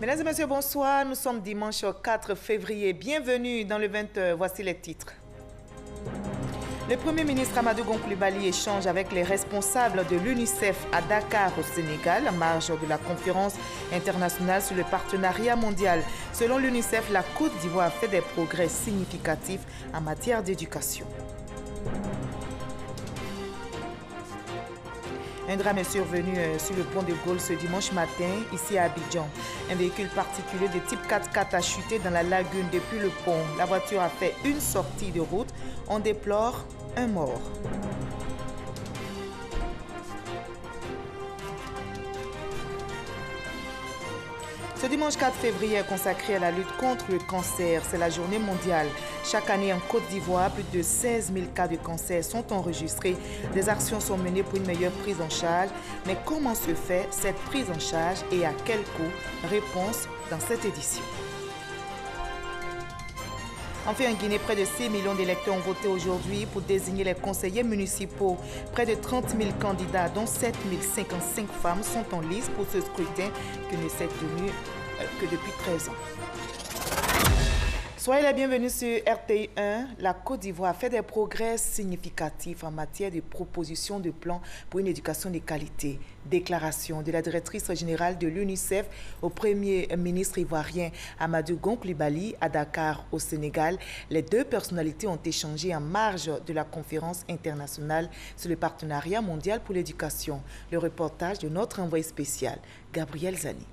Mesdames et messieurs, bonsoir. Nous sommes dimanche 4 février. Bienvenue dans le 20h. Voici les titres. Le Premier ministre Amadou Gon Coulibaly échange avec les responsables de l'UNICEF à Dakar au Sénégal, en marge de la conférence internationale sur le partenariat mondial. Selon l'UNICEF, la Côte d'Ivoire a fait des progrès significatifs en matière d'éducation. Un drame est survenu sur le pont de Gaulle ce dimanche matin, ici à Abidjan. Un véhicule particulier de type 4x4 a chuté dans la lagune depuis le pont. La voiture a fait une sortie de route. On déplore un mort. Ce dimanche 4 février est consacré à la lutte contre le cancer. C'est la journée mondiale. Chaque année en Côte d'Ivoire, plus de 16 000 cas de cancer sont enregistrés. Des actions sont menées pour une meilleure prise en charge. Mais comment se fait cette prise en charge et à quel coût? Réponse dans cette édition. Enfin, en Guinée, près de 6 millions d'électeurs ont voté aujourd'hui pour désigner les conseillers municipaux. Près de 30 000 candidats, dont 7 055 femmes, sont en lice pour ce scrutin qui ne s'est tenu que depuis 13 ans. Soyez les bienvenus sur RTI 1. La Côte d'Ivoire a fait des progrès significatifs en matière de propositions de plans pour une éducation de qualité. Déclaration de la directrice générale de l'UNICEF au Premier ministre ivoirien Amadou Gon Coulibaly à Dakar au Sénégal. Les deux personnalités ont échangé en marge de la conférence internationale sur le partenariat mondial pour l'éducation. Le reportage de notre envoyé spécial, Gabriel Zani.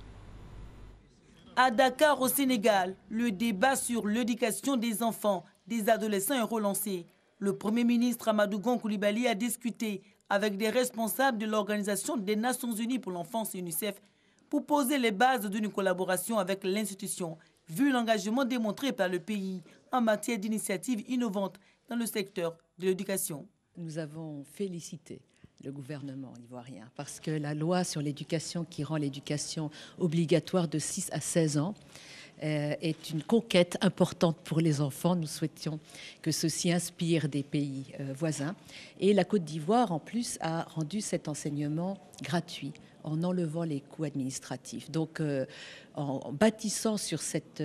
À Dakar, au Sénégal, le débat sur l'éducation des enfants, des adolescents est relancé. Le Premier ministre Amadou Gon Coulibaly a discuté avec des responsables de l'Organisation des Nations Unies pour l'enfance UNICEF pour poser les bases d'une collaboration avec l'institution, vu l'engagement démontré par le pays en matière d'initiatives innovantes dans le secteur de l'éducation. Nous avons félicité le gouvernement ivoirien parce que la loi sur l'éducation qui rend l'éducation obligatoire de 6 à 16 ans est une conquête importante pour les enfants. Nous souhaitions que ceci inspire des pays voisins. Et la Côte d'Ivoire, en plus, a rendu cet enseignement gratuit en enlevant les coûts administratifs. Donc, en bâtissant sur cet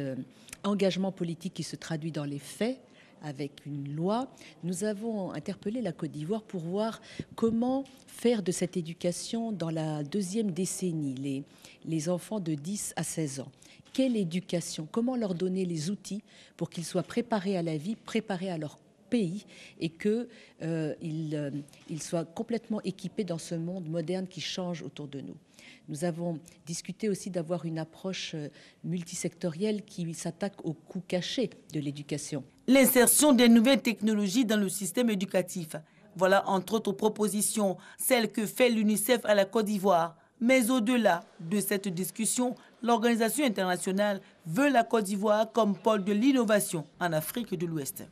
engagement politique qui se traduit dans les faits, avec une loi, nous avons interpellé la Côte d'Ivoire pour voir comment faire de cette éducation dans la deuxième décennie, les enfants de 10 à 16 ans. Quelle éducation? Comment leur donner les outils pour qu'ils soient préparés à la vie, préparés à leur pays et qu'ils soient complètement équipés dans ce monde moderne qui change autour de nous. Nous avons discuté aussi d'avoir une approche multisectorielle qui s'attaque aux coûts cachés de l'éducation. L'insertion des nouvelles technologies dans le système éducatif. Voilà entre autres propositions, celles que fait l'UNICEF à la Côte d'Ivoire. Mais au-delà de cette discussion, l'organisation internationale veut la Côte d'Ivoire comme pôle de l'innovation en Afrique de l'Ouest.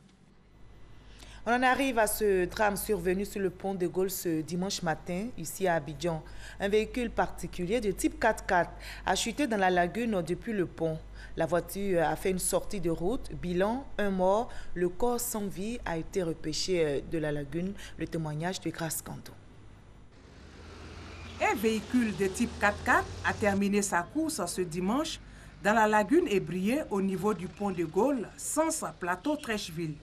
On en arrive à ce drame survenu sur le pont de Gaulle ce dimanche matin, ici à Abidjan. Un véhicule particulier de type 4x4 a chuté dans la lagune depuis le pont. La voiture a fait une sortie de route. Bilan, un mort. Le corps sans vie a été repêché de la lagune. Le témoignage de Grace Kanto. Un véhicule de type 4x4 a terminé sa course ce dimanche dans la lagune ébriée au niveau du pont de Gaulle, sens plateau Trècheville.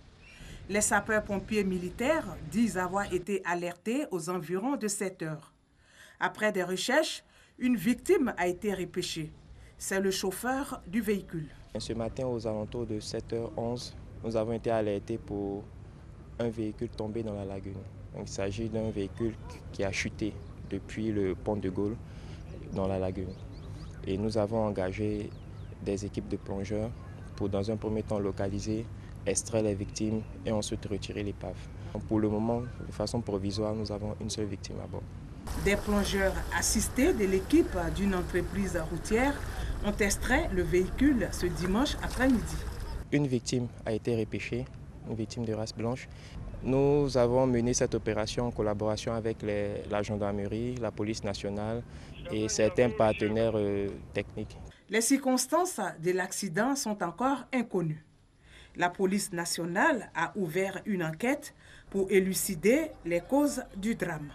Les sapeurs-pompiers militaires disent avoir été alertés aux environs de 7 heures. Après des recherches, une victime a été repêchée. C'est le chauffeur du véhicule. Ce matin, aux alentours de 7h11, nous avons été alertés pour un véhicule tombé dans la lagune. Donc, il s'agit d'un véhicule qui a chuté depuis le pont de Gaulle dans la lagune. Et nous avons engagé des équipes de plongeurs pour, dans un premier temps, localiser, extraire les victimes et ensuite retirer l'épave. Pour le moment, de façon provisoire, nous avons une seule victime à bord. Des plongeurs assistés de l'équipe d'une entreprise routière ont extrait le véhicule ce dimanche après-midi. Une victime a été repêchée, une victime de race blanche. Nous avons mené cette opération en collaboration avec la gendarmerie, la police nationale et certains partenaires techniques. Les circonstances de l'accident sont encore inconnues. La police nationale a ouvert une enquête pour élucider les causes du drame.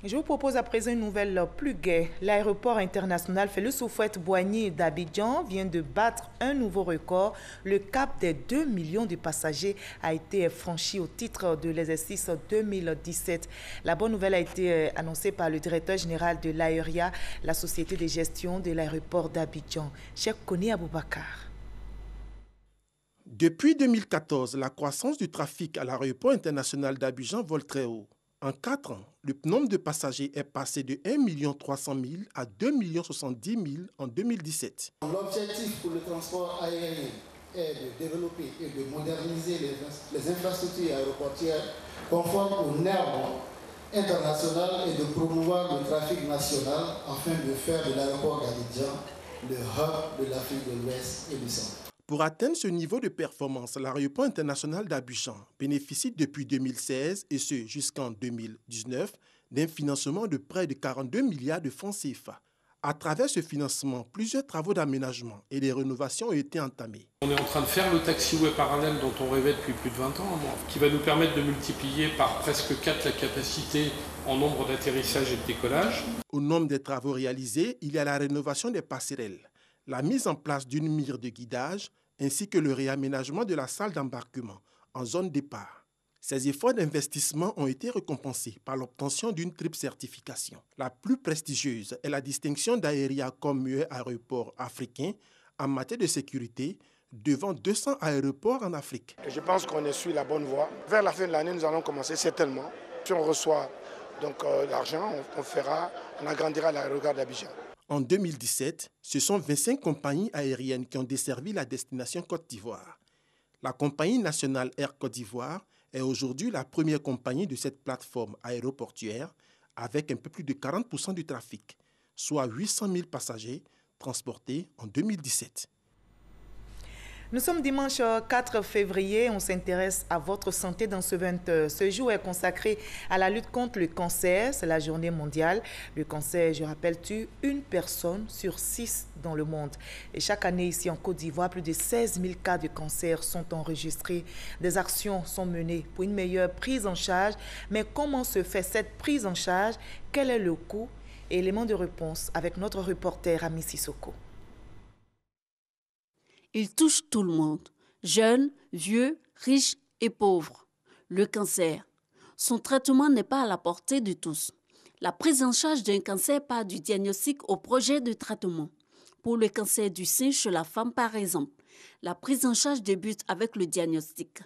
Je vous propose à présent une nouvelle plus gaie. L'aéroport international Félix Houphouët-Boigny d'Abidjan vient de battre un nouveau record. Le cap des 2 millions de passagers a été franchi au titre de l'exercice 2017. La bonne nouvelle a été annoncée par le directeur général de l'AERIA, la société de gestion de l'aéroport d'Abidjan, Cheikh Koni Aboubakar. Depuis 2014, la croissance du trafic à l'aéroport international d'Abidjan vole très haut. En 4 ans, le nombre de passagers est passé de 1 300 000 à 2 070 000 en 2017. L'objectif pour le transport aérien est de développer et de moderniser les infrastructures aéroportuaires conformes aux normes internationales et de promouvoir le trafic national afin de faire de l'aéroport d'Abidjan le hub de l'Afrique de l'Ouest et du Centre. Pour atteindre ce niveau de performance, l'aéroport international d'Abidjan bénéficie depuis 2016 et ce jusqu'en 2019 d'un financement de près de 42 milliards de francs CFA. À travers ce financement, plusieurs travaux d'aménagement et de rénovation ont été entamés. On est en train de faire le taxiway parallèle dont on rêvait depuis plus de 20 ans, qui va nous permettre de multiplier par presque 4 la capacité en nombre d'atterrissages et de décollages. Au nombre des travaux réalisés, il y a la rénovation des passerelles, la mise en place d'une mire de guidage ainsi que le réaménagement de la salle d'embarquement en zone départ. Ces efforts d'investissement ont été récompensés par l'obtention d'une triple certification. La plus prestigieuse est la distinction d'AERIA comme meilleur aéroport africain en matière de sécurité devant 200 aéroports en Afrique. Je pense qu'on est sur la bonne voie. Vers la fin de l'année, nous allons commencer certainement. Si on reçoit l'argent, on agrandira l'aéroport d'Abidjan. En 2017, ce sont 25 compagnies aériennes qui ont desservi la destination Côte d'Ivoire. La compagnie nationale Air Côte d'Ivoire est aujourd'hui la première compagnie de cette plateforme aéroportuaire avec un peu plus de 40% du trafic, soit 800 000 passagers transportés en 2017. Nous sommes dimanche 4 février, on s'intéresse à votre santé dans ce 20. Ce jour est consacré à la lutte contre le cancer, c'est la journée mondiale. Le cancer, je rappelle, tue une personne sur 6 dans le monde. Et chaque année ici en Côte d'Ivoire, plus de 16 000 cas de cancer sont enregistrés. Des actions sont menées pour une meilleure prise en charge. Mais comment se fait cette prise en charge? Quel est le coût? Élément de réponse avec notre reporter Ami Sissoko. Il touche tout le monde, jeunes, vieux, riches et pauvres. Le cancer. Son traitement n'est pas à la portée de tous. La prise en charge d'un cancer part du diagnostic au projet de traitement. Pour le cancer du sein chez la femme, par exemple, la prise en charge débute avec le diagnostic.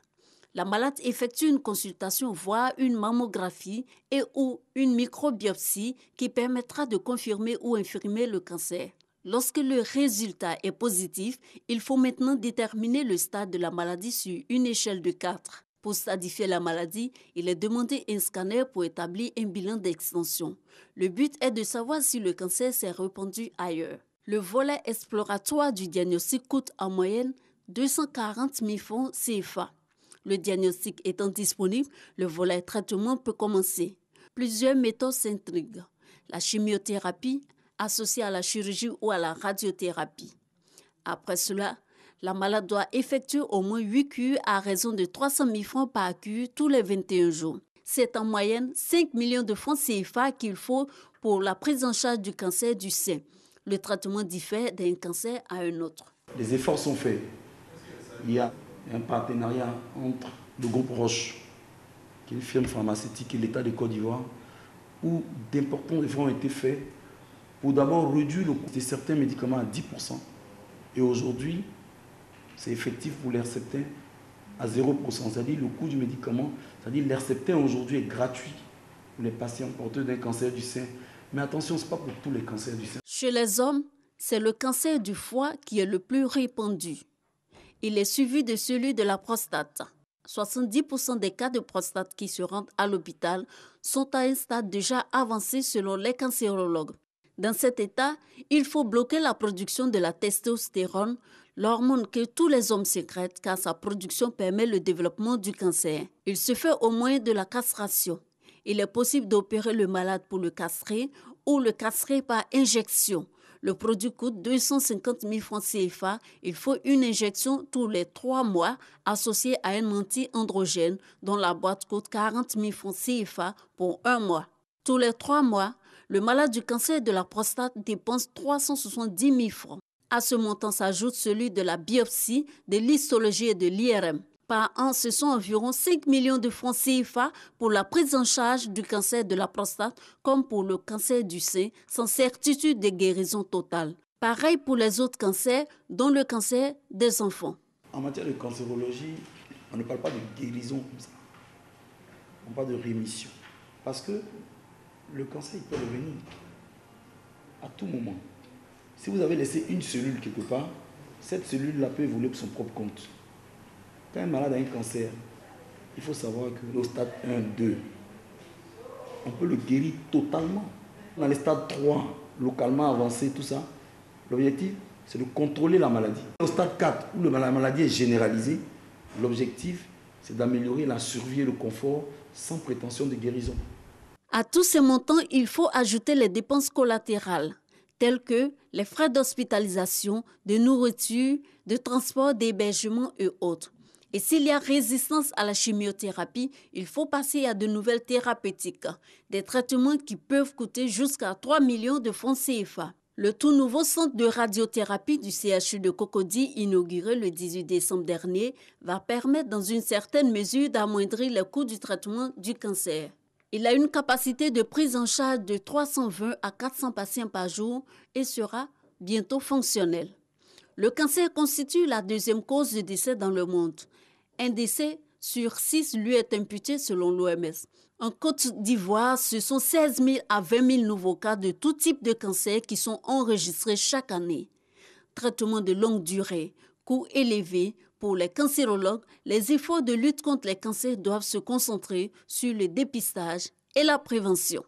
La malade effectue une consultation, voire une mammographie et ou une microbiopsie qui permettra de confirmer ou infirmer le cancer. Lorsque le résultat est positif, il faut maintenant déterminer le stade de la maladie sur une échelle de 4. Pour stadifier la maladie, il est demandé un scanner pour établir un bilan d'extension. Le but est de savoir si le cancer s'est répandu ailleurs. Le volet exploratoire du diagnostic coûte en moyenne 240 000 francs CFA. Le diagnostic étant disponible, le volet traitement peut commencer. Plusieurs méthodes s'intriguent. La chimiothérapie, associée à la chirurgie ou à la radiothérapie. Après cela, la malade doit effectuer au moins 8 cures à raison de 300 000 francs par cure tous les 21 jours. C'est en moyenne 5 millions de francs CFA qu'il faut pour la prise en charge du cancer du sein. Le traitement diffère d'un cancer à un autre. Les efforts sont faits. Il y a un partenariat entre le groupe Roche, qui est une firme pharmaceutique, et l'État de Côte d'Ivoire, où d'importants efforts ont été faits pour d'abord réduire le coût de certains médicaments à 10%. Et aujourd'hui, c'est effectif pour l'Herceptin à 0%. C'est-à-dire le coût du médicament, c'est-à-dire l'Herceptin aujourd'hui est gratuit pour les patients porteurs d'un cancer du sein. Mais attention, ce n'est pas pour tous les cancers du sein. Chez les hommes, c'est le cancer du foie qui est le plus répandu. Il est suivi de celui de la prostate. 70% des cas de prostate qui se rendent à l'hôpital sont à un stade déjà avancé selon les cancérologues. Dans cet état, il faut bloquer la production de la testostérone, l'hormone que tous les hommes sécrètent car sa production permet le développement du cancer. Il se fait au moyen de la castration. Il est possible d'opérer le malade pour le castrer ou le castrer par injection. Le produit coûte 250 000 francs CFA. Il faut une injection tous les 3 mois associée à un anti-androgène dont la boîte coûte 40 000 francs CFA pour 1 mois. Tous les 3 mois, le malade du cancer de la prostate dépense 370 000 francs. À ce montant s'ajoute celui de la biopsie, de l'histologie et de l'IRM. Par an, ce sont environ 5 millions de francs CFA pour la prise en charge du cancer de la prostate comme pour le cancer du sein, sans certitude de guérison totale. Pareil pour les autres cancers, dont le cancer des enfants. En matière de cancérologie, on ne parle pas de guérison comme ça. On parle de rémission. Parce que le cancer, il peut revenir à tout moment. Si vous avez laissé une cellule quelque part, cette cellule-là peut évoluer pour son propre compte. Quand un malade a un cancer, il faut savoir que au stade 1, 2, on peut le guérir totalement. Dans les stades 3, localement avancé, tout ça, l'objectif, c'est de contrôler la maladie. Au stade 4, où la maladie est généralisée, l'objectif, c'est d'améliorer la survie et le confort sans prétention de guérison. À tous ces montants, il faut ajouter les dépenses collatérales, telles que les frais d'hospitalisation, de nourriture, de transport, d'hébergement et autres. Et s'il y a résistance à la chimiothérapie, il faut passer à de nouvelles thérapeutiques, des traitements qui peuvent coûter jusqu'à 3 millions de francs CFA. Le tout nouveau centre de radiothérapie du CHU de Cocody, inauguré le 18 décembre dernier, va permettre dans une certaine mesure d'amoindrir les coûts du traitement du cancer. Il a une capacité de prise en charge de 320 à 400 patients par jour et sera bientôt fonctionnel. Le cancer constitue la 2e cause de décès dans le monde. Un décès sur 6 lui est imputé selon l'OMS. En Côte d'Ivoire, ce sont 16 000 à 20 000 nouveaux cas de tout type de cancer qui sont enregistrés chaque année. Traitement de longue durée, coûts élevés. Pour les cancérologues, les efforts de lutte contre les cancers doivent se concentrer sur le dépistage et la prévention.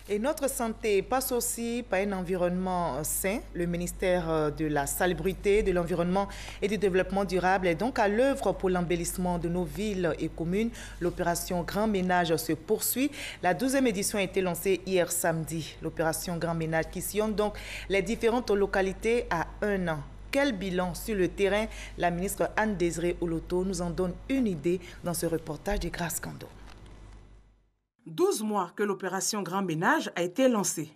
Et notre santé passe aussi par un environnement sain. Le ministère de la Salubrité, de l'Environnement et du Développement durable est donc à l'œuvre pour l'embellissement de nos villes et communes. L'opération Grand Ménage se poursuit. La 12e édition a été lancée hier samedi. L'opération Grand Ménage qui sillonne donc les différentes localités à 1 an. Quel bilan sur le terrain? La ministre Anne-Désirée Oloto nous en donne une idée dans ce reportage de Grâce Kando. 12 mois que l'opération Grand Ménage a été lancée.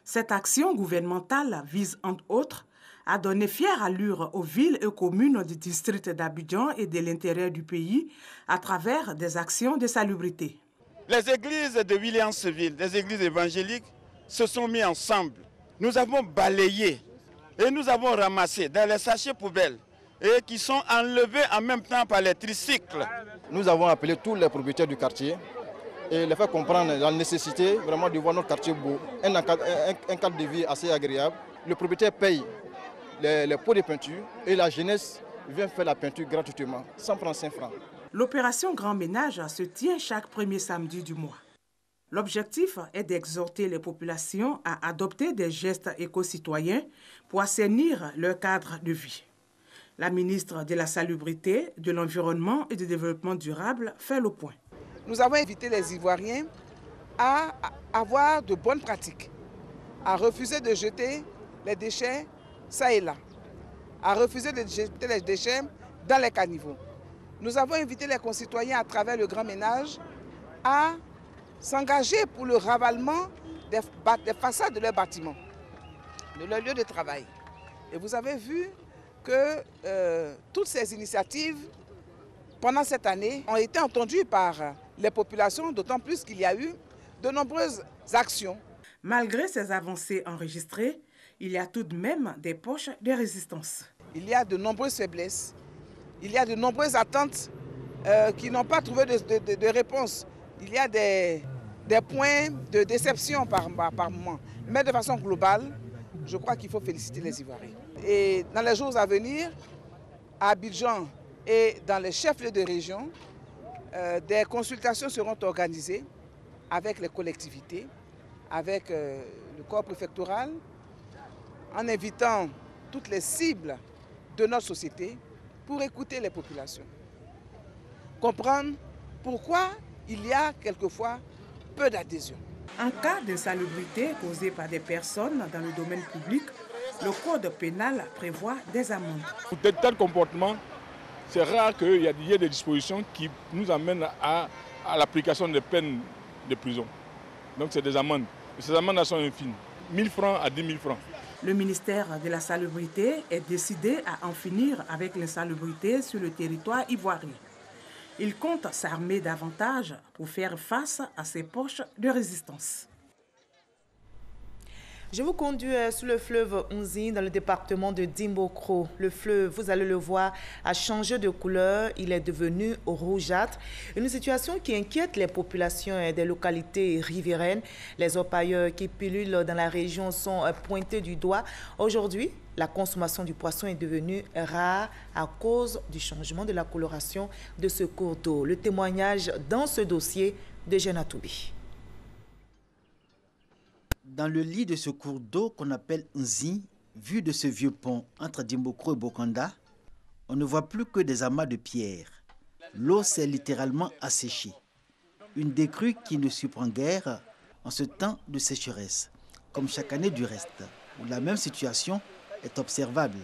Cette action gouvernementale vise, entre autres, à donner fière allure aux villes et communes du district d'Abidjan et de l'intérieur du pays à travers des actions de salubrité. Les églises de Williamsville, les églises évangéliques, se sont mis ensemble. Nous avons balayé et nous avons ramassé dans les sachets poubelles et qui sont enlevés en même temps par les tricycles. Nous avons appelé tous les propriétaires du quartier et les faire comprendre la nécessité vraiment de voir notre quartier beau, un cadre de vie assez agréable. Le propriétaire paye les pots de peinture et la jeunesse vient faire la peinture gratuitement, sans prendre 5 francs. L'opération Grand Ménage se tient chaque premier samedi du mois. L'objectif est d'exhorter les populations à adopter des gestes éco-citoyens pour assainir leur cadre de vie. La ministre de la Salubrité, de l'Environnement et du Développement durable fait le point. Nous avons invité les Ivoiriens à avoir de bonnes pratiques, à refuser de jeter les déchets ça et là, à refuser de jeter les déchets dans les caniveaux. Nous avons invité les concitoyens à travers le Grand Ménage à s'engager pour le ravalement des façades de leurs bâtiments, de leurs lieux de travail. Et vous avez vu que toutes ces initiatives, pendant cette année, ont été entendues par les populations, d'autant plus qu'il y a eu de nombreuses actions. Malgré ces avancées enregistrées, il y a tout de même des poches de résistance. Il y a de nombreuses faiblesses, il y a de nombreuses attentes qui n'ont pas trouvé de réponse. Il y a des points de déception par moment. Mais de façon globale, je crois qu'il faut féliciter les Ivoiriens. Et dans les jours à venir, à Abidjan et dans les chefs-lieux de région, des consultations seront organisées avec les collectivités, avec le corps préfectoral, en invitant toutes les cibles de notre société pour écouter les populations. Comprendre pourquoi il y a quelquefois peu d'adhésion. En cas d'insalubrité causée par des personnes dans le domaine public, le code pénal prévoit des amendes. Pour de tels comportements, c'est rare qu'il y ait des dispositions qui nous amènent à l'application des peines de prison. Donc c'est des amendes. Et ces amendes sont infimes, 1000 francs à 10 000 francs. Le ministère de la Salubrité est décidé à en finir avec l'insalubrité sur le territoire ivoirien. Il compte s'armer davantage pour faire face à ces poches de résistance. Je vous conduis sous le fleuve Unzi dans le département de Dimbokro. Le fleuve, vous allez le voir, a changé de couleur. Il est devenu rougeâtre. Une situation qui inquiète les populations des localités riveraines. Les orpailleurs qui pullulent dans la région sont pointés du doigt. Aujourd'hui, la consommation du poisson est devenue rare à cause du changement de la coloration de ce cours d'eau. Le témoignage dans ce dossier de Jeanne Atoubi. Dans le lit de ce cours d'eau qu'on appelle Nzi, vu de ce vieux pont entre Dimbokro et Bokanda, on ne voit plus que des amas de pierres. L'eau s'est littéralement asséchée. Une décrue qui ne surprend guère en ce temps de sécheresse, comme chaque année du reste, où la même situation est observable.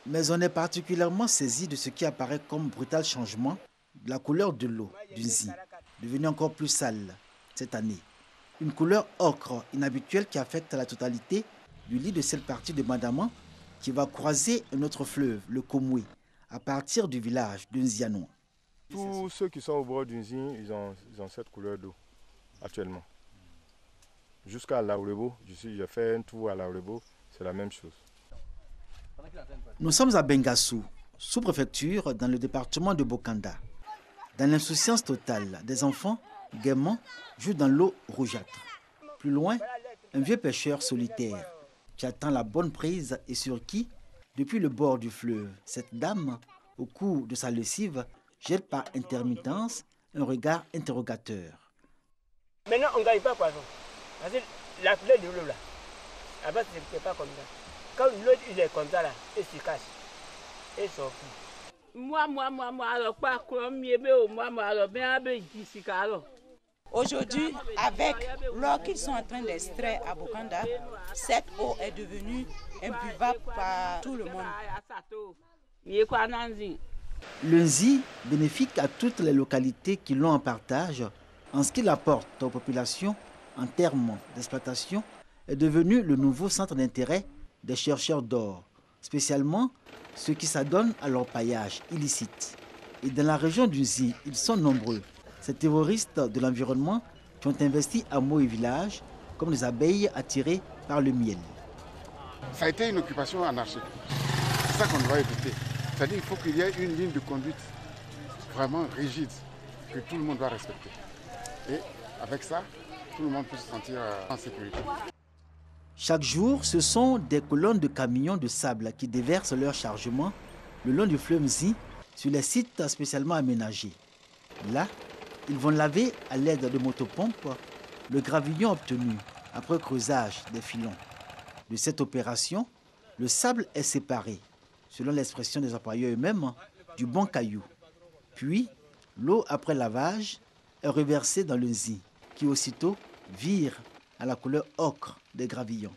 Mais on est particulièrement saisi de ce qui apparaît comme brutal changement de la couleur de l'eau du Nzi, devenue encore plus sale cette année. Une couleur ocre inhabituelle qui affecte la totalité du lit de cette partie de Madaman qui va croiser un autre fleuve, le Komwe, à partir du village de Nzianoua. Tous ceux qui sont au bord du Nzi, ils ont cette couleur d'eau actuellement. Jusqu'à Laurebo, j'ai fait un tour à Laurebo, c'est la même chose. Nous sommes à Bengassou, sous-préfecture dans le département de Bokanda. Dans l'insouciance totale des enfants, gaiement jouent dans l'eau rougeâtre. Plus loin, un vieux pêcheur solitaire qui attend la bonne prise et sur qui, depuis le bord du fleuve, cette dame, au cours de sa lessive, jette par intermittence un regard interrogateur. Maintenant, on ne gagne pas poisson. Parce que la couleur de l'eau là, avant c'était pas comme ça. Quand l'eau il est comme ça là, il se cache, il sort plus. Alors pas comme alors bien ici alors. Aujourd'hui, avec l'eau qu'ils sont en train d'extraire à Bokanda, cette eau est devenue imbuvable par tout le monde. Le Nzi, bénéfique à toutes les localités qui l'ont en partage, en ce qu'il apporte aux populations en termes d'exploitation, est devenu le nouveau centre d'intérêt des chercheurs d'or, spécialement ceux qui s'adonnent à leur paillage illicite. Et dans la région du Nzi, ils sont nombreux. Ces terroristes de l'environnement qui ont investi hameaux et villages comme des abeilles attirées par le miel. Ça a été une occupation anarchique. C'est ça qu'on doit éviter. C'est-à-dire qu'il faut qu'il y ait une ligne de conduite vraiment rigide que tout le monde doit respecter. Et avec ça, tout le monde peut se sentir en sécurité. Chaque jour, ce sont des colonnes de camions de sable qui déversent leur chargement le long du fleuve Nzi sur les sites spécialement aménagés. Là, ils vont laver à l'aide de motopompes le gravillon obtenu après creusage des filons. De cette opération, le sable est séparé, selon l'expression des employeurs eux-mêmes, du bon caillou. Puis, l'eau après lavage est reversée dans le Nzi, qui aussitôt vire à la couleur ocre des gravillons.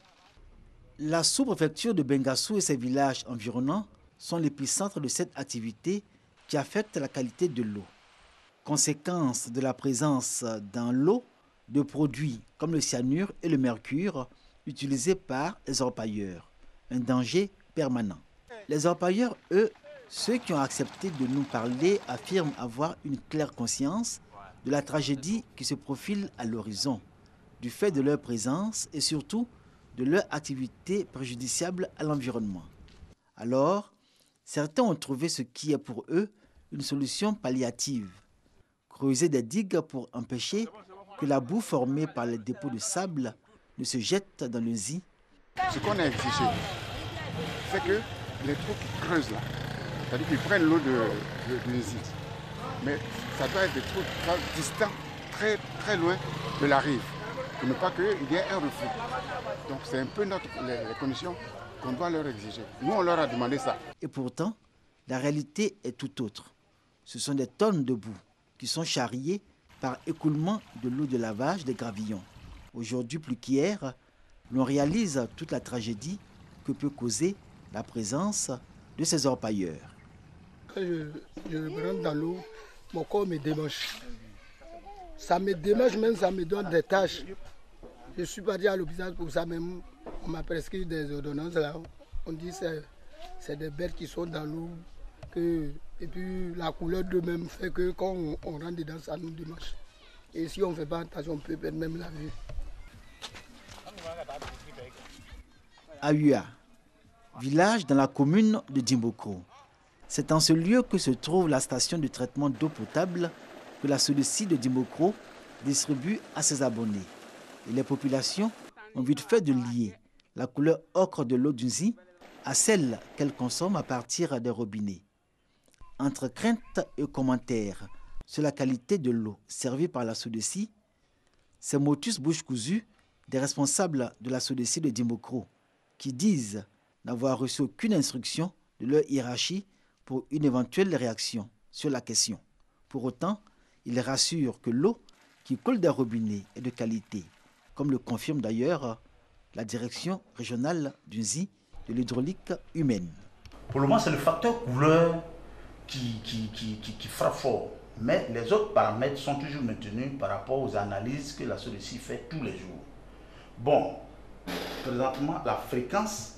La sous-préfecture de Bengassou et ses villages environnants sont l'épicentre de cette activité qui affecte la qualité de l'eau. Conséquence de la présence dans l'eau de produits comme le cyanure et le mercure utilisés par les orpailleurs. Un danger permanent. Les orpailleurs, eux, ceux qui ont accepté de nous parler, affirment avoir une claire conscience de la tragédie qui se profile à l'horizon, du fait de leur présence et surtout de leur activité préjudiciable à l'environnement. Alors, certains ont trouvé ce qui est pour eux une solution palliative. Creuser des digues pour empêcher que la boue formée par les dépôts de sable ne se jette dans le Nzi. Ce qu'on a exigé, c'est que les trous qui creusent là, c'est-à-dire qu'ils prennent l'eau de Nzi, mais ça doit être des trous distants, très, très loin de la rive, pour ne pas qu'il y ait un reflux. Donc c'est un peu les conditions qu'on doit leur exiger. Nous, on leur a demandé ça. Et pourtant, la réalité est tout autre. Ce sont des tonnes de boue qui sont charriées par écoulement de l'eau de lavage des gravillons. Aujourd'hui, plus qu'hier, l'on réalise toute la tragédie que peut causer la présence de ces orpailleurs. Quand je rentre dans l'eau, mon corps me démange. Ça me démange même, ça me donne des tâches. Je suis parti à l'hôpital pour ça même. On m'a prescrit des ordonnances là. On dit que c'est des bêtes qui sont dans l'eau. Et puis la couleur d'eux-mêmes fait que quand on rentre dedans, ça nous démange. Et si on ne fait pas attention, on peut perdre même la vie. Aua, village dans la commune de Dimboko. C'est en ce lieu que se trouve la station de traitement d'eau potable que la SODECI de Dimboko distribue à ses abonnés. Et les populations ont vite fait de lier la couleur ocre de l'eau d'Unzi à celle qu'elles consomment à partir des robinets. Entre craintes et commentaires sur la qualité de l'eau servie par la SODECI, c'est motus bouche cousue des responsables de la SODECI de Dimboko qui disent n'avoir reçu aucune instruction de leur hiérarchie pour une éventuelle réaction sur la question. Pour autant, ils rassurent que l'eau qui coule des robinets est de qualité, comme le confirme d'ailleurs la direction régionale d'Unzi de l'hydraulique humaine. Pour le moment, c'est le facteur couleur qui frappe fort. Mais les autres paramètres sont toujours maintenus par rapport aux analyses que la SODECI fait tous les jours. Bon, présentement, la fréquence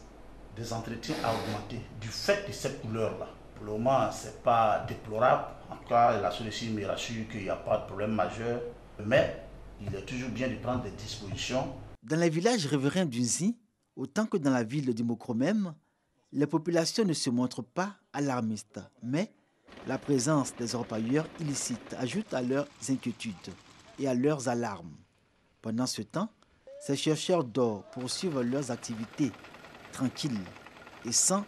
des entretiens a augmenté du fait de cette couleur-là. Pour le moment, ce n'est pas déplorable. En tout cas, la SODECI me rassure qu'il n'y a pas de problème majeur. Mais il est toujours bien de prendre des dispositions. Dans les villages riverains d'Unzi, autant que dans la ville de Dimboko même, les populations ne se montrent pas alarmistes, mais la présence des orpailleurs illicites ajoute à leurs inquiétudes et à leurs alarmes. Pendant ce temps, ces chercheurs d'or poursuivent leurs activités tranquilles et sans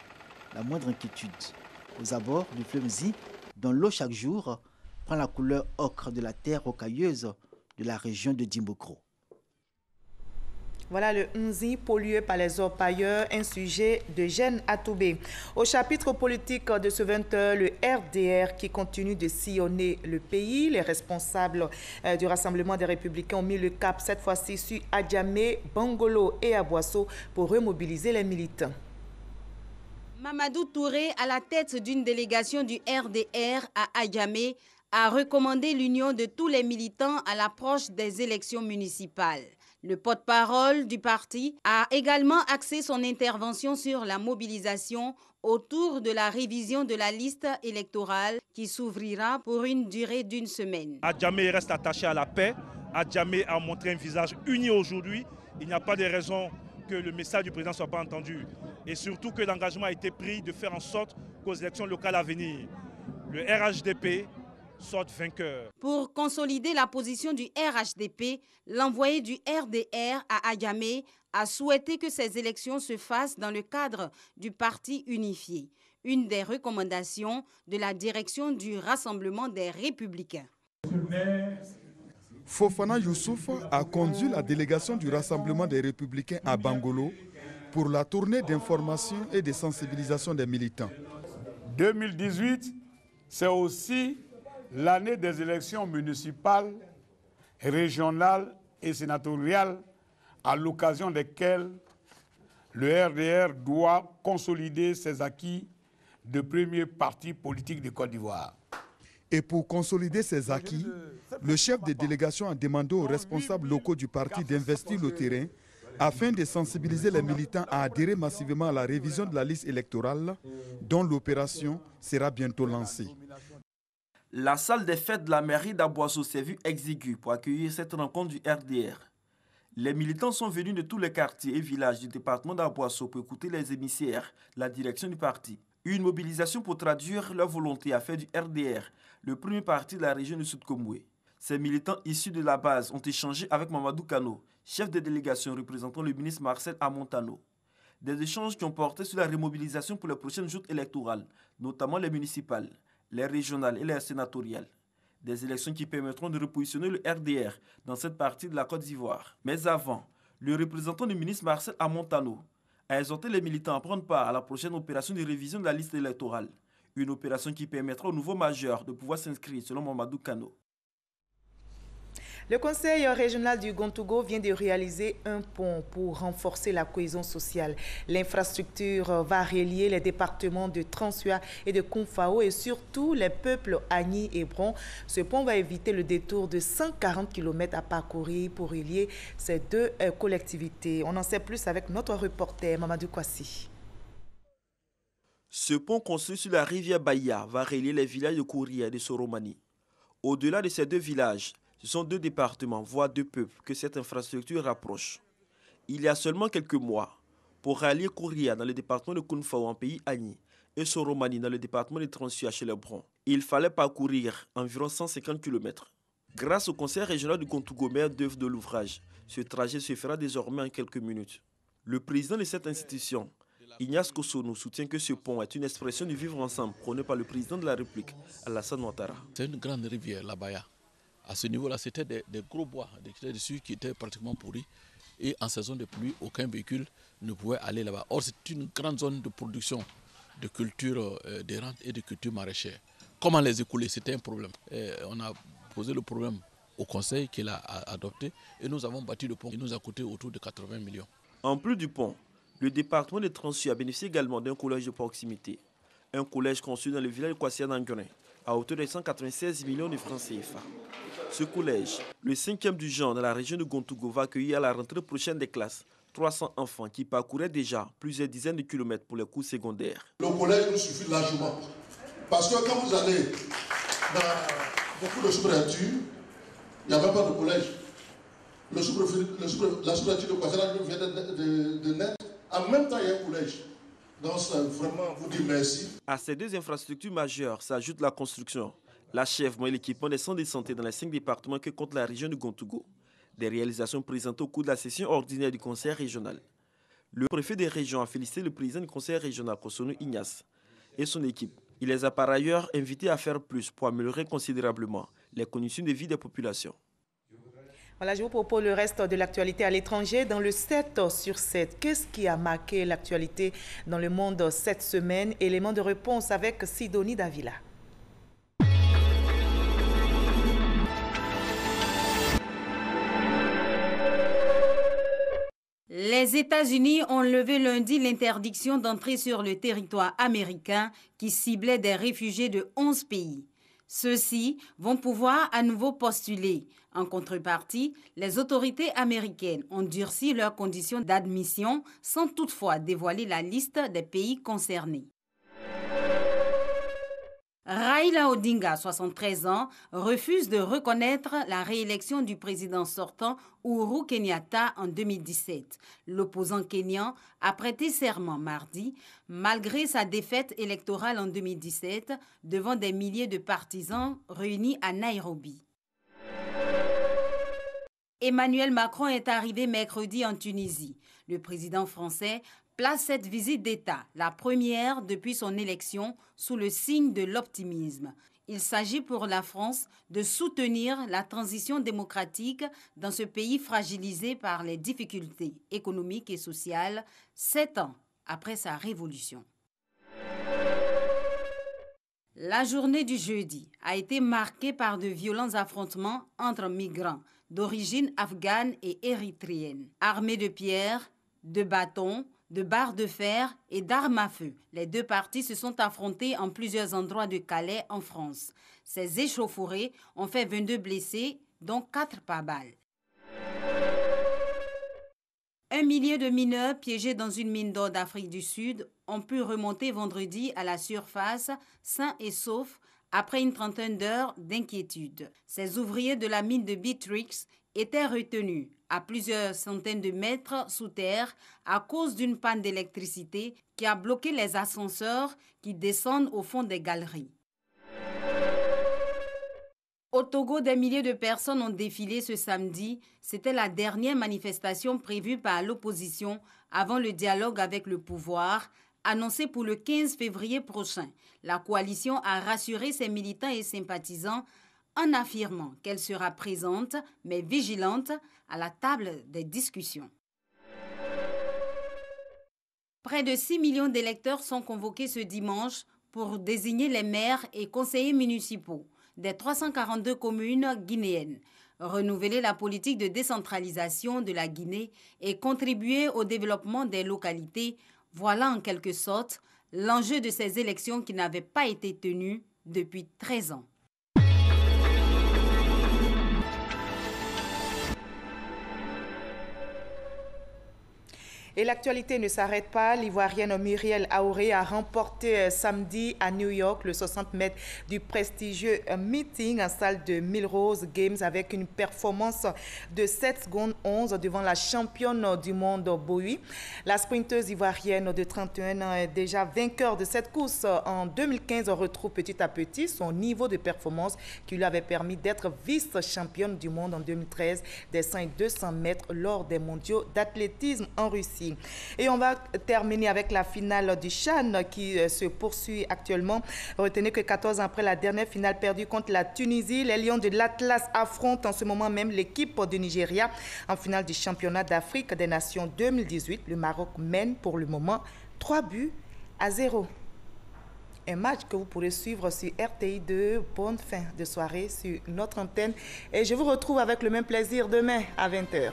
la moindre inquiétude. Aux abords du fleuve Nzi, dont l'eau chaque jour prend la couleur ocre de la terre rocailleuse de la région de Dimboko. Voilà le Nzi pollué par les orpailleurs, un sujet de Jeanne Atoubé. Au chapitre politique de ce 20h, le RDR qui continue de sillonner le pays. Les responsables du Rassemblement des Républicains ont mis le cap cette fois-ci sur Adjamé, Bangolo et Aboasso pour remobiliser les militants. Mamadou Touré, à la tête d'une délégation du RDR à Adjamé, a recommandé l'union de tous les militants à l'approche des élections municipales. Le porte-parole du parti a également axé son intervention sur la mobilisation autour de la révision de la liste électorale qui s'ouvrira pour une durée d'1 semaine. Adjamé reste attaché à la paix. Adjamé a montré un visage uni aujourd'hui. Il n'y a pas de raison que le message du président ne soit pas entendu. Et surtout que l'engagement a été pris de faire en sorte qu'aux élections locales à venir, le RHDP sorte vainqueur. Pour consolider la position du RHDP, l'envoyé du RDR à Adjamé a souhaité que ces élections se fassent dans le cadre du parti unifié, une des recommandations de la direction du Rassemblement des Républicains. Fofana Youssouf a conduit la délégation du Rassemblement des Républicains à Bangolo pour la tournée d'information et de sensibilisation des militants. 2018, c'est aussi l'année des élections municipales, régionales et sénatoriales, à l'occasion desquelles le RDR doit consolider ses acquis de premier parti politique de Côte d'Ivoire. Et pour consolider ses acquis, le chef de délégation a demandé aux responsables locaux du parti d'investir le terrain afin de sensibiliser les militants à adhérer massivement à la révision de la liste électorale dont l'opération sera bientôt lancée. La salle des fêtes de la mairie d'Aboasso s'est vue exiguë pour accueillir cette rencontre du RDR. Les militants sont venus de tous les quartiers et villages du département d'Aboasso pour écouter les émissaires, la direction du parti. Une mobilisation pour traduire leur volonté à faire du RDR le premier parti de la région du Sud-Komoué. Ces militants issus de la base ont échangé avec Mamadou Kano, chef de délégation représentant le ministre Marcel Amontano. Des échanges qui ont porté sur la remobilisation pour les prochaines joutes électorales, notamment les municipales, les régionales et les sénatoriales. Des élections qui permettront de repositionner le RDR dans cette partie de la Côte d'Ivoire. Mais avant, le représentant du ministre Marcel Amontano a exhorté les militants à prendre part à la prochaine opération de révision de la liste électorale. Une opération qui permettra aux nouveaux majeurs de pouvoir s'inscrire selon Mamadou Kano. Le Conseil régional du Gontougo vient de réaliser un pont pour renforcer la cohésion sociale. L'infrastructure va relier les départements de Transua et de Kounfao et surtout les peuples Agni et Bron. Ce pont va éviter le détour de 140 km à parcourir pour relier ces deux collectivités. On en sait plus avec notre reporter Mamadou Kwasi. Ce pont construit sur la rivière Bahia va relier les villages de Kouria et de Soromani. Au-delà de ces deux villages, ce sont deux départements, voire deux peuples, que cette infrastructure rapproche. Il y a seulement quelques mois, pour rallier Kouria dans le département de Kounfao en pays Agni et Soromani dans le département de Transua chez les Bron, il fallait parcourir environ 150 km. Grâce au conseil régional du Gontougo, maire d'œuvre de l'ouvrage, ce trajet se fera désormais en quelques minutes. Le président de cette institution, Ignace Kosonou, soutient que ce pont est une expression du vivre ensemble prôné par le président de la République, Alassane Ouattara. C'est une grande rivière, la Bahia. À ce niveau-là, c'était des gros bois, des dessus qui étaient pratiquement pourris. Et en saison de pluie, aucun véhicule ne pouvait aller là-bas. Or, c'est une grande zone de production de cultures d'éreintes et de cultures maraîchères. Comment les écouler? C'était un problème. Et on a posé le problème au conseil qu'il a adopté et nous avons bâti le pont. Il nous a coûté autour de 80 millions. En plus du pont, le département de Transua bénéficie également d'un collège de proximité. Un collège construit dans le village de Kwassia d'Angurin, à hauteur de 196 millions de francs CFA. Ce collège, le 5e du genre dans la région de Gontougo, va accueillir à la rentrée prochaine des classes 300 enfants qui parcouraient déjà plusieurs dizaines de kilomètres pour les cours secondaires. Le collège nous suffit largement. Parce que quand vous allez dans beaucoup de sous-préfectures, il n'y a même pas de collège. La sous-préfecture de Kwassia vient de naître. En même temps, il y a un collège. Donc, vraiment, vous dire merci. À ces deux infrastructures majeures s'ajoute la construction, l'achèvement et l'équipement des centres de santé dans les 5 départements que compte la région de Gontougo. Des réalisations présentées au cours de la session ordinaire du conseil régional. Le préfet des régions a félicité le président du conseil régional, Kosonou Ignace, et son équipe. Il les a par ailleurs invités à faire plus pour améliorer considérablement les conditions de vie des populations. Voilà, je vous propose le reste de l'actualité à l'étranger. Dans le 7 sur 7, qu'est-ce qui a marqué l'actualité dans le monde cette semaine? Élément de réponse avec Sidonie Davila. Les États-Unis ont levé lundi l'interdiction d'entrer sur le territoire américain qui ciblait des réfugiés de 11 pays. Ceux-ci vont pouvoir à nouveau postuler. En contrepartie, les autorités américaines ont durci leurs conditions d'admission sans toutefois dévoiler la liste des pays concernés. Raila Odinga, 73 ans, refuse de reconnaître la réélection du président sortant Uhuru Kenyatta en 2017. L'opposant kényan a prêté serment mardi, malgré sa défaite électorale en 2017 devant des milliers de partisans réunis à Nairobi. Emmanuel Macron est arrivé mercredi en Tunisie. Le président français place cette visite d'État, la première depuis son élection, sous le signe de l'optimisme. Il s'agit pour la France de soutenir la transition démocratique dans ce pays fragilisé par les difficultés économiques et sociales 7 ans après sa révolution. La journée du jeudi a été marquée par de violents affrontements entre migrants d'origine afghane et érythréenne. Armés de pierres, de bâtons, de barres de fer et d'armes à feu. Les deux parties se sont affrontées en plusieurs endroits de Calais, en France. Ces échauffourées ont fait 22 blessés, dont 4 par balle. Un millier de mineurs piégés dans une mine d'or d'Afrique du Sud ont pu remonter vendredi à la surface, sains et saufs, après une trentaine d'heures d'inquiétude. Ces ouvriers de la mine de Beatrix étaient retenus à plusieurs centaines de mètres sous terre à cause d'une panne d'électricité qui a bloqué les ascenseurs qui descendent au fond des galeries. Au Togo, des milliers de personnes ont défilé ce samedi. C'était la dernière manifestation prévue par l'opposition avant le dialogue avec le pouvoir, annoncé pour le 15 février prochain. La coalition a rassuré ses militants et sympathisants en affirmant qu'elle sera présente, mais vigilante, à la table des discussions. Près de 6 millions d'électeurs sont convoqués ce dimanche pour désigner les maires et conseillers municipaux des 342 communes guinéennes. renouveler la politique de décentralisation de la Guinée et contribuer au développement des localités. Voilà en quelque sorte l'enjeu de ces élections qui n'avaient pas été tenues depuis 13 ans. Et l'actualité ne s'arrête pas. L'Ivoirienne Muriel Aouré a remporté samedi à New York le 60 mètres du prestigieux meeting en salle de Millrose Games avec une performance de 7 secondes 11 devant la championne du monde Bowie. La sprinteuse ivoirienne de 31 ans, déjà vainqueur de cette course en 2015, retrouve petit à petit son niveau de performance qui lui avait permis d'être vice-championne du monde en 2013 des 100 et 200 mètres lors des mondiaux d'athlétisme en Russie. Et on va terminer avec la finale du CHAN qui se poursuit actuellement. Retenez que 14 ans après la dernière finale perdue contre la Tunisie, les Lions de l'Atlas affrontent en ce moment même l'équipe du Nigeria en finale du championnat d'Afrique des Nations 2018. Le Maroc mène pour le moment 3-0. Un match que vous pourrez suivre sur RTI2. Bonne fin de soirée sur notre antenne. Et je vous retrouve avec le même plaisir demain à 20 h.